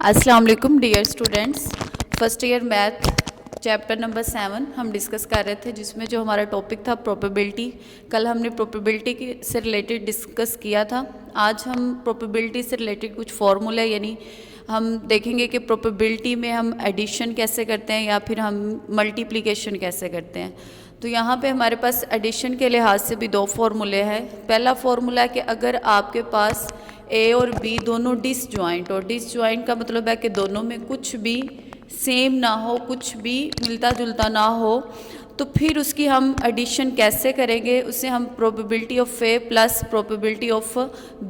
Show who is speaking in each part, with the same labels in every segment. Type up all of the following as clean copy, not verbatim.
Speaker 1: अस्सलाम वालेकुम dear students. First year math chapter number 7 हम डिस्कस कर रहे थे, जिसमें जो हमारा टॉपिक था प्रोबेबिलिटी। कल हमने प्रोबेबिलिटी से रिलेटेड डिस्कस किया था। आज हम प्रोबेबिलिटी से रिलेटेड कुछ फार्मूला यानी हम देखेंगे कि प्रोबेबिलिटी में हम एडिशन कैसे करते हैं या फिर हम मल्टीप्लिकेशन कैसे करते हैं। तो यहाँ पे हमारे पास एडिशन के लिहाज से भी दो फार्मूले हैं। पहला फार्मूला है कि अगर आपके पास ए और बी दोनों डिसजॉइंट, और डिसजॉइंट का मतलब है कि दोनों में कुछ भी सेम ना हो, कुछ भी मिलता जुलता ना हो, तो फिर उसकी हम एडिशन कैसे करेंगे। उसे हम probability of A plus probability of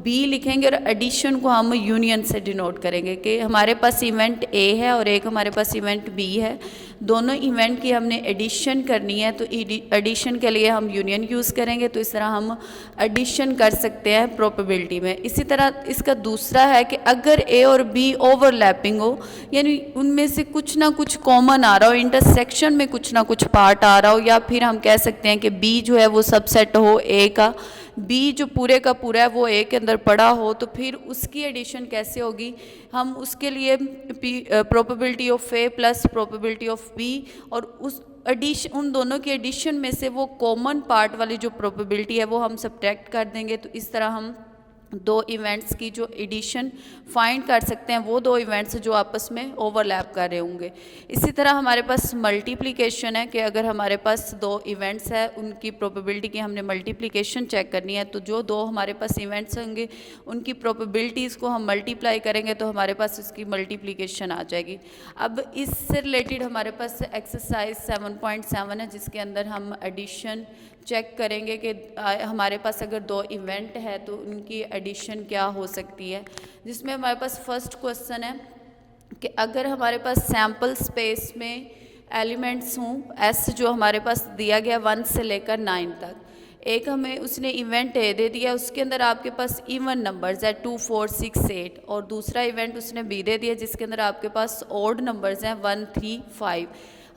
Speaker 1: B लिखेंगे और एडिशन को हम यूनियन से डिनोट करेंगे कि हमारे पास इवेंट ए है और एक हमारे पास इवेंट बी है। दोनों इवेंट की हमने एडिशन करनी है, तो एडिशन के लिए हम यूनियन यूज़ करेंगे। तो इस तरह हम एडिशन कर सकते हैं प्रोबेबिलिटी में। इसी तरह इसका दूसरा है कि अगर ए और बी ओवरलैपिंग हो, यानी उनमें से कुछ ना कुछ कॉमन आ रहा हो, इंटरसेक्शन में कुछ ना कुछ पार्ट आ रहा हो, या फिर हम कह सकते हैं कि बी जो है वो सबसेट हो ए का, बी जो पूरे का पूरा है वो ए के अंदर पड़ा हो, तो फिर उसकी एडिशन कैसे होगी। हम उसके लिए probability of A plus probability of B और उस एडिशन, उन दोनों की एडिशन में से वो कॉमन पार्ट वाली जो प्रोबेबिलिटी है वो हम सब्ट्रैक्ट कर देंगे। तो इस तरह हम दो इवेंट्स की जो एडिशन फाइंड कर सकते हैं, वो दो इवेंट्स जो आपस में ओवरलैप कर रहे होंगे। इसी तरह हमारे पास मल्टीप्लिकेशन है कि अगर हमारे पास दो इवेंट्स है, उनकी प्रोबेबिलिटी की हमने मल्टीप्लिकेशन चेक करनी है, तो जो दो हमारे पास इवेंट्स होंगे उनकी प्रोबेबिलिटीज़ को हम मल्टीप्लाई करेंगे तो हमारे पास इसकी मल्टीप्लिकेशन आ जाएगी। अब इससे रिलेटेड हमारे पास एक्सरसाइज 7.7 है, जिसके अंदर हम एडिशन चेक करेंगे कि हमारे पास अगर दो इवेंट है तो उनकी एडिशन क्या हो सकती है। जिसमें हमारे पास फर्स्ट क्वेश्चन है कि अगर हमारे पास सैम्पल स्पेस में एलिमेंट्स हों, एस जो हमारे पास दिया गया 1 से लेकर 9 तक, एक हमें उसने इवेंट ए दे दिया, उसके अंदर आपके पास इवन नंबर्स है 2 4 6 8, और दूसरा इवेंट उसने बी दे दिया जिसके अंदर आपके पास ऑड नंबर्स हैं 1 3 5।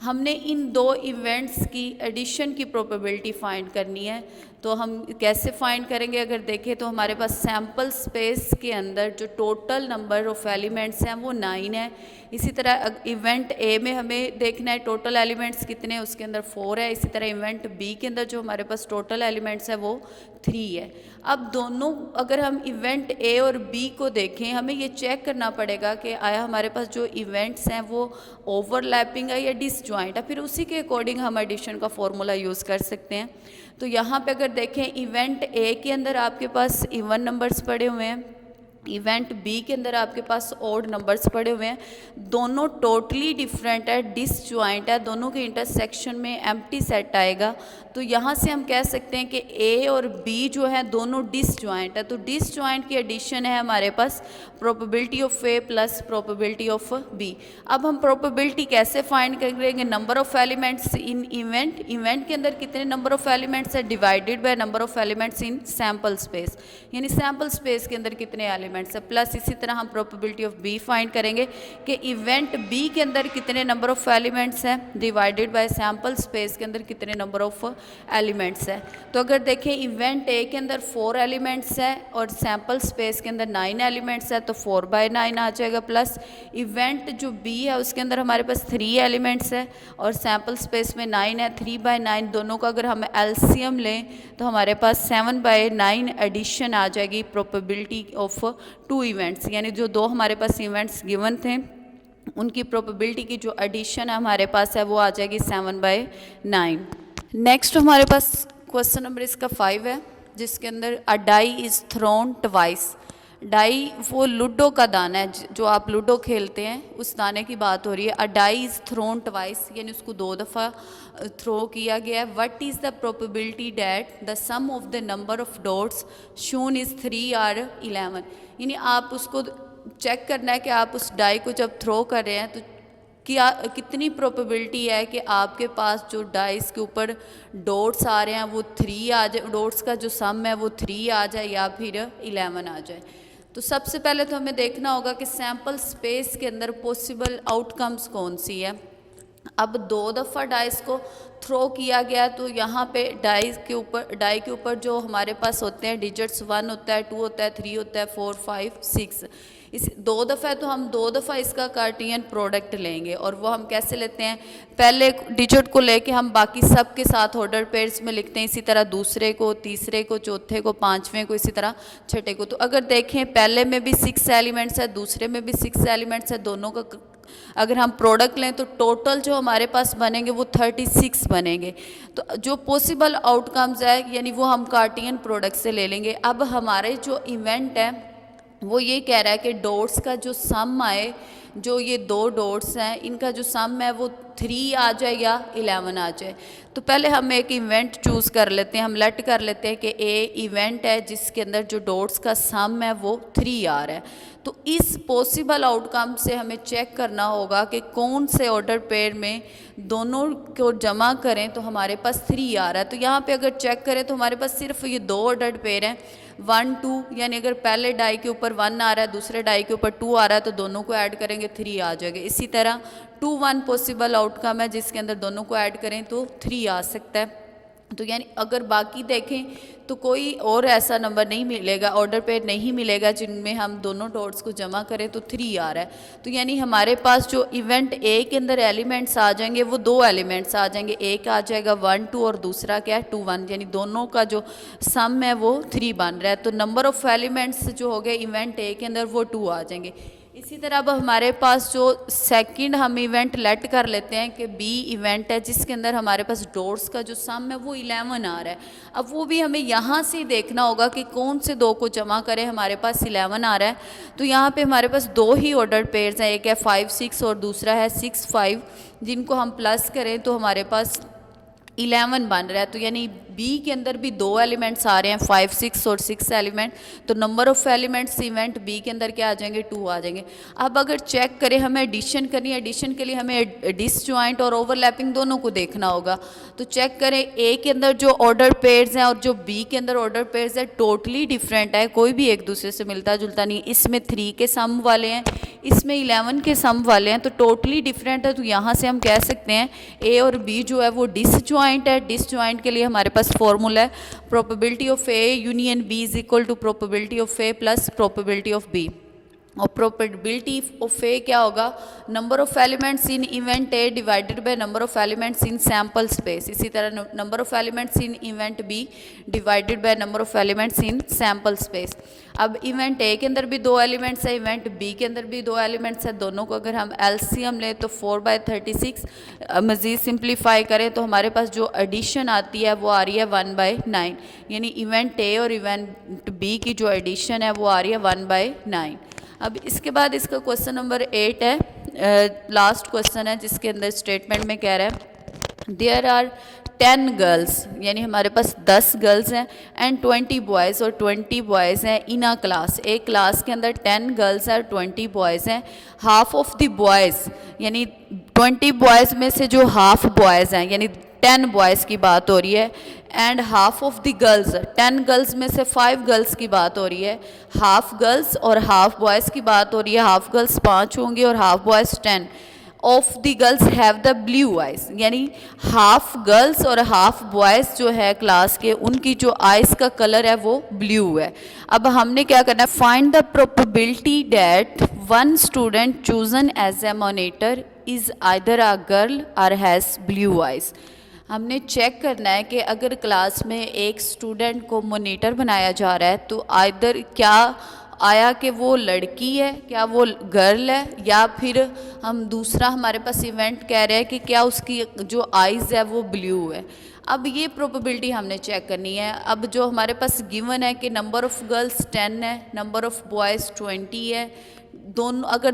Speaker 1: हमने इन दो इवेंट्स की एडिशन की प्रोबेबिलिटी फाइंड करनी है। तो हम कैसे फाइंड करेंगे, अगर देखें तो हमारे पास सैम्पल स्पेस के अंदर जो टोटल नंबर ऑफ एलिमेंट्स हैं वो 9 है। इसी तरह इवेंट ए में हमें देखना है टोटल एलिमेंट्स कितने हैं, उसके अंदर 4 है। इसी तरह इवेंट बी के अंदर जो हमारे पास टोटल एलिमेंट्स है वो 3 है। अब दोनों, अगर हम इवेंट ए और बी को देखें, हमें ये चेक करना पड़ेगा कि आया हमारे पास जो इवेंट्स हैं वो ओवरलैपिंग है या डिसजॉइंट है, फिर उसी के अकॉर्डिंग हम एडिशन का फॉर्मूला यूज़ कर सकते हैं। तो यहाँ पे अगर देखें इवेंट ए के अंदर आपके पास इवन नंबर्स पड़े हुए हैं, इवेंट बी के अंदर आपके पास ऑड नंबर्स पड़े हुए हैं, दोनों टोटली डिफरेंट है, डिसजॉइंट है, दोनों के इंटरसेक्शन में एम्प्टी सेट आएगा। तो यहाँ से हम कह सकते हैं कि ए और बी जो है दोनों डिसजॉइंट है। तो डिसजॉइंट की एडिशन है हमारे पास probability of A plus probability of b. अब हम प्रोबेबिलिटी कैसे फाइंड करेंगे, number of elements in event, event के अंदर कितने नंबर ऑफ एलिमेंट्स है divided by number of elements in sample space, यानी सैम्पल स्पेस के अंदर कितने एलिमेंट्स है, प्लस इसी तरह हम प्रोबेबिलिटी ऑफ बी फाइंड करेंगे कि इवेंट बी के अंदर कितने नंबर ऑफ एलिमेंट्स हैं डिवाइडेड बाय सैम्पल स्पेस के अंदर कितने नंबर ऑफ एलिमेंट्स है। तो अगर देखें इवेंट ए के अंदर 4 एलिमेंट्स है और सैम्पल स्पेस के अंदर 9 एलिमेंट्स है, तो 4/9 आ जाएगा, प्लस इवेंट जो बी है उसके अंदर हमारे पास 3 एलिमेंट्स है और सैम्पल स्पेस में 9 है, 3/9 दोनों का अगर हम एलसीएम लें तो हमारे पास 7/9 एडिशन आ जाएगी प्रोबेबिलिटी ऑफ 2 इवेंट्स, यानी जो दो हमारे पास इवेंट्स गिवन थे उनकी प्रोबेबिलिटी की जो एडिशन है हमारे पास है वो आ जाएगी 7/9। नेक्स्ट हमारे पास क्वेश्चन नंबर इसका 5 है, जिसके अंदर a die is thrown twice. Die वो लूडो का दाना है, जो आप लूडो खेलते हैं उस दाने की बात हो रही है। A die is thrown twice, यानी उसको 2 दफ़ा थ्रो किया गया है। What is the probability that the sum of the number of dots shown is 3 और 11, यानी आप उसको चेक करना है कि आप उस डाई को जब थ्रो कर रहे हैं तो क्या कितनी प्रोबेबिलिटी है कि आपके पास जो डाइस के ऊपर डॉट्स आ रहे हैं वो 3 आ जाए, डॉट्स का जो सम है वो 3 आ जाए या फिर 11 आ जाए। तो सबसे पहले तो हमें देखना होगा कि सैम्पल स्पेस के अंदर पॉसिबल आउटकम्स कौन सी है। अब 2 दफ़ा डाइस को थ्रो किया गया तो यहाँ पे डाई के ऊपर जो हमारे पास होते हैं डिजिट्स 1 होता है, 2 होता है, 3 होता है, 4, 5, 6। इस 2 दफ़ा है तो हम 2 दफ़ा इसका कार्टियन प्रोडक्ट लेंगे। और वो हम कैसे लेते हैं, पहले डिजिट को लेके हम बाकी सब के साथ ऑर्डर पेयर्स में लिखते हैं, इसी तरह दूसरे को, तीसरे को, चौथे को, पाँचवें को, इसी तरह छठे को। तो अगर देखें पहले में भी 6 एलिमेंट्स है, दूसरे में भी 6 एलिमेंट्स है, दोनों का अगर हम प्रोडक्ट लें तो टोटल जो हमारे पास बनेंगे वो 36 बनेंगे। तो जो पॉसिबल आउटकम्स है यानी वो हम कार्टियन प्रोडक्ट से ले लेंगे। अब हमारे जो इवेंट है वो ये कह रहा है कि डॉट्स का जो सम आए, जो ये 2 डॉट्स हैं इनका जो सम है वो 3 आ जाए या 11 आ जाए। तो पहले हम एक इवेंट चूज़ कर लेते हैं, हम लेट कर लेते हैं कि ए इवेंट है जिसके अंदर जो डॉट्स का सम है वो 3 आ रहा है। तो इस पॉसिबल आउटकम से हमें चेक करना होगा कि कौन से ऑर्डर पेयर में दोनों को जमा करें तो हमारे पास 3 आ रहा है। तो यहाँ पे अगर चेक करें तो हमारे पास सिर्फ ये 2 ऑर्डर पेयर हैं, 1, 2, यानी अगर पहले डाई के ऊपर 1 आ रहा है, दूसरे डाई के ऊपर 2 आ रहा है तो दोनों को ऐड करेंगे 3 आ जाएगा। इसी तरह 2, 1 पॉसिबल आउटकम है जिसके अंदर दोनों को ऐड करें तो 3 आ सकता है। तो यानी अगर बाकी देखें तो कोई और ऐसा नंबर नहीं मिलेगा, ऑर्डर पेयर नहीं मिलेगा जिनमें हम दोनों डॉट्स को जमा करें तो 3 आ रहा है। तो यानी हमारे पास जो इवेंट ए के अंदर एलिमेंट्स आ जाएंगे वो 2 एलिमेंट्स आ जाएंगे, एक आ जाएगा 1, 2 और दूसरा क्या है 2, 1, यानी दोनों का जो सम है वो 3 बन रहा है। तो नंबर ऑफ़ एलिमेंट्स जो हो गए इवेंट ए के अंदर वो 2 आ जाएंगे। इसी तरह अब हमारे पास जो सेकंड हम इवेंट लेट कर लेते हैं कि बी इवेंट है जिसके अंदर हमारे पास डॉट्स का जो सम है वो 11 आ रहा है। अब वो भी हमें यहाँ से देखना होगा कि कौन से 2 को जमा करें, हमारे पास 11 आ रहा है। तो यहाँ पे हमारे पास 2 ही ऑर्डर पेयर्स हैं, एक है 5, 6 और दूसरा है 6, 5, जिनको हम प्लस करें तो हमारे पास 11 बन रहा है। तो यानी बी के अंदर भी 2 एलिमेंट्स आ रहे हैं, 5, 6 और 6 एलिमेंट। तो number of elements event B के अंदर क्या आ जाएंगे 2 आ जाएंगे। अब अगर चेक करें हमें एडिशन करनी है, एडिशन के लिए हमें डिसजॉइंट और ओवरलैपिंग दोनों को देखना होगा। तो चेक करें ए के अंदर जो ऑर्डर पेयर्स हैं और जो बी के अंदर ऑर्डर पेयर्स है टोटली डिफरेंट है, कोई भी एक दूसरे से मिलता जुलता नहीं। इसमें 3 के सम वाले हैं, इसमें 11 के सम वाले हैं, तो टोटली डिफरेंट है। तो यहाँ से हम कह सकते हैं ए और बी जो है वो डिसजॉइंट है। डिसजॉइंट के लिए हमारे पास फॉर्मूला है probability of A union B is equal to probability of A plus probability of B. और प्रोबेबिलिटी ऑफ ए क्या होगा, number of elements in event A divided by number of elements in sample space. इसी तरह number of elements in event B divided by number of elements in sample space. अब event A के अंदर भी 2 elements है, event B के अंदर भी 2 एलिमेंट्स है, दोनों को अगर हम एलसीएम लें तो 4/36, मज़ीद सिंप्लीफाई करें तो हमारे पास जो एडिशन आती है वो आ रही है 1/9, यानी इवेंट ए और इवेंट बी की जो एडिशन है वो आ रही है 1/9। अब इसके बाद इसका क्वेश्चन नंबर 8 है, लास्ट क्वेश्चन है जिसके अंदर स्टेटमेंट में कह रहा है देयर आर 10 गर्ल्स, यानी हमारे पास 10 गर्ल्स हैं एंड 20 बॉयज़ और 20 बॉयज़ हैं इन अ क्लास। एक क्लास के अंदर 10 गर्ल्स हैं और 20 बॉयज़ हैं। हाफ ऑफ द बॉयज़, यानी 20 बॉयज़ में से जो हाफ बॉयज़ हैं यानी 10 बॉयज़ की बात हो रही है, and half of the girls, 10 girls में से 5 गर्ल्स की बात हो रही है। हाफ गर्ल्स और हाफ बॉयज़ की बात हो रही है, हाफ गर्ल्स 5 होंगी और half boys 10। Of the girls have the blue eyes, यानी हाफ गर्ल्स और हाफ बॉयज़ जो है क्लास के उनकी जो आइज़ का कलर है वो ब्लू है। अब हमने क्या करना है, find the probability that one student chosen as a monitor is either a girl or has blue eyes. हमने चेक करना है कि अगर क्लास में एक स्टूडेंट को मॉनिटर बनाया जा रहा है तो आइदर क्या आया कि वो लड़की है, क्या वो गर्ल है, या फिर हम दूसरा हमारे पास इवेंट कह रहे हैं कि क्या उसकी जो आइज़ है वो ब्लू है। अब ये प्रोबेबिलिटी हमने चेक करनी है। अब जो हमारे पास गिवन है कि नंबर ऑफ़ गर्ल्स 10 है, नंबर ऑफ़ बॉयज़ 20 है, दोनों अगर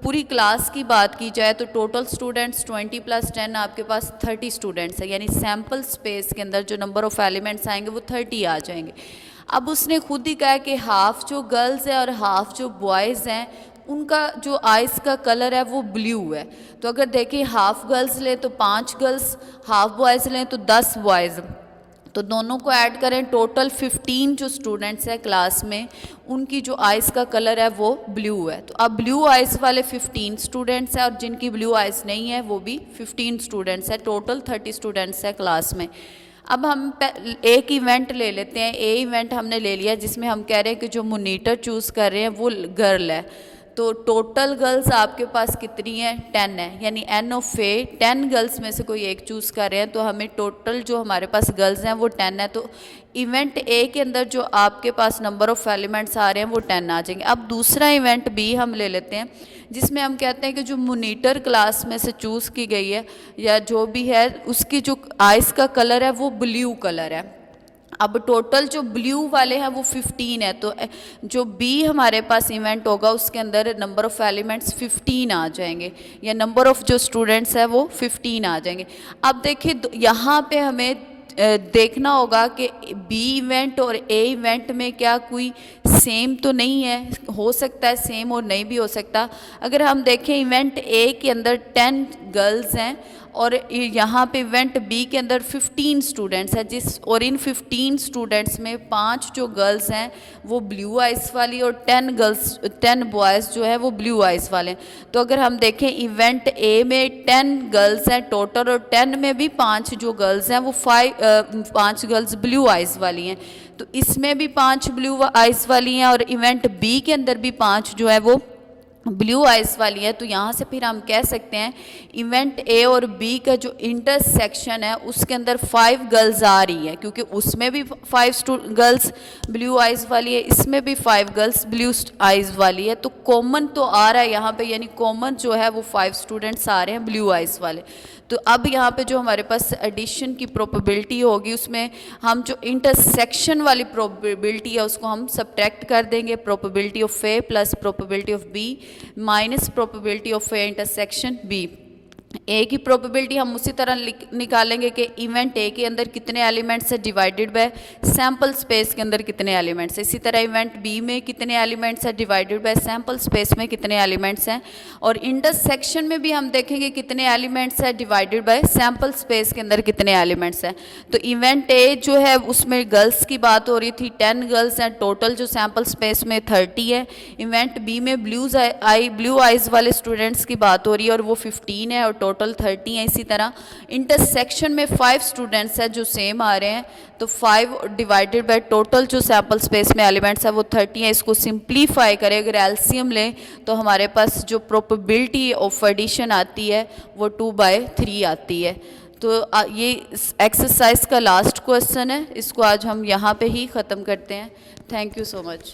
Speaker 1: पूरी क्लास की बात की जाए तो टोटल स्टूडेंट्स 20 + 10 आपके पास 30 स्टूडेंट्स है, यानी सैम्पल स्पेस के अंदर जो नंबर ऑफ़ एलिमेंट्स आएंगे वो 30 आ जाएंगे। अब उसने खुद ही कहा कि हाफ जो गर्ल्स है और हाफ जो बॉयज़ हैं उनका जो आइज़ का कलर है वो ब्लू है। तो अगर देखें हाफ गर्ल्स लें तो 5 गर्ल्स, हाफ बॉयज़ लें तो 10 बॉयज़। तो दोनों को ऐड करें, टोटल 15 जो स्टूडेंट्स हैं क्लास में, उनकी जो आइज़ का कलर है वो ब्लू है। तो अब ब्लू आइज़ वाले 15 स्टूडेंट्स हैं और जिनकी ब्लू आइज़ नहीं है वो भी 15 स्टूडेंट्स हैं, टोटल 30 स्टूडेंट्स हैं क्लास में। अब हम एक इवेंट ले लेते हैं, ए इवेंट हमने ले लिया जिसमें हम कह रहे हैं कि जो मॉनिटर चूज़ कर रहे हैं वो गर्ल है। तो टोटल गर्ल्स आपके पास कितनी है? 10 है, यानी एन ऑफ ए 10 गर्ल्स में से कोई एक चूज़ कर रहे हैं, तो हमें टोटल जो हमारे पास गर्ल्स हैं वो 10 है। तो इवेंट ए के अंदर जो आपके पास नंबर ऑफ़ एलिमेंट्स आ रहे हैं वो 10 आ जाएंगे। अब दूसरा इवेंट बी हम ले लेते हैं जिसमें हम कहते हैं कि जो मॉनिटर क्लास में से चूज़ की गई है या जो भी है उसकी जो आइज़ का कलर है वो ब्लू कलर है। अब टोटल जो ब्लू वाले हैं वो 15 है, तो जो बी हमारे पास इवेंट होगा उसके अंदर नंबर ऑफ़ एलिमेंट्स 15 आ जाएंगे, या नंबर ऑफ़ जो स्टूडेंट्स है वो 15 आ जाएंगे। अब देखिए यहाँ पे हमें देखना होगा कि बी इवेंट और ए इवेंट में क्या कोई सेम तो नहीं है, हो सकता है सेम और नहीं भी हो सकता। अगर हम देखें इवेंट ए के अंदर 10 गर्ल्स हैं और यहाँ पे इवेंट बी के अंदर 15 स्टूडेंट्स हैं, और इन 15 स्टूडेंट्स में 5 जो गर्ल्स हैं वो ब्लू आइज़ वाली और 10 बॉयज़ जो है वो ब्लू आइज़ वाले हैं। तो अगर हम देखें इवेंट ए में 10 गर्ल्स हैं टोटल और 10 में भी 5 जो गर्ल्स हैं वो 5 गर्ल्स ब्लू आइज़ वाली हैं, तो इसमें भी 5 ब्लू आइज़ वाली हैं और इवेंट बी के अंदर भी 5 जो है वो ब्लू आइज़ वाली है। तो यहाँ से फिर हम कह सकते हैं इवेंट ए और बी का जो इंटरसेक्शन है उसके अंदर 5 गर्ल्स आ रही है, क्योंकि उसमें भी 5 गर्ल्स ब्लू आइज़ वाली है, इसमें भी 5 गर्ल्स ब्लू आइज़ वाली है। तो कॉमन तो आ रहा है यहाँ पे, यानी कॉमन जो है वो 5 स्टूडेंट्स आ रहे हैं ब्लू आइज़ वाले। तो अब यहाँ पे जो हमारे पास एडिशन की प्रोबेबिलिटी होगी उसमें हम जो इंटरसेक्शन वाली प्रोबेबिलिटी है उसको हम सब्ट्रैक्ट कर देंगे, probability of A plus probability of b minus probability of a intersection b. A की प्रोबेबिलिटी हम उसी तरह निकालेंगे कि इवेंट ए के अंदर कितने एलिमेंट्स हैं डिवाइडेड बाय सैम्पल स्पेस के अंदर कितने एलिमेंट्स हैं। इसी तरह इवेंट बी में कितने एलिमेंट्स हैं डिवाइडेड बाय सैम्पल स्पेस में कितने एलिमेंट्स हैं, और इंटरसेक्शन में भी हम देखेंगे कितने एलिमेंट्स हैं डिवाइडेड बाय सैम्पल स्पेस के अंदर कितने एलिमेंट्स हैं। तो इवेंट ए जो है उसमें गर्ल्स की बात हो रही थी, 10 गर्ल्स हैं टोटल जो सैम्पल स्पेस में 30 है। इवेंट बी में ब्लू आइज़ वाले स्टूडेंट्स की बात हो रही है और वो 15 है और टोटल 30 है। इसी तरह इंटरसेक्शन में 5 स्टूडेंट्स हैं जो सेम आ रहे हैं, तो 5 डिवाइडेड बाय टोटल जो सैम्पल स्पेस में एलिमेंट्स है वो 30 है। इसको सिंप्लीफाई करें, अगर एलसीएम लें तो हमारे पास जो प्रोबेबिलिटी ऑफ एडिशन आती है वो 2/3 आती है। तो ये एक्सरसाइज का लास्ट क्वेश्चन है, इसको आज हम यहाँ पे ही ख़त्म करते हैं। Thank you so much.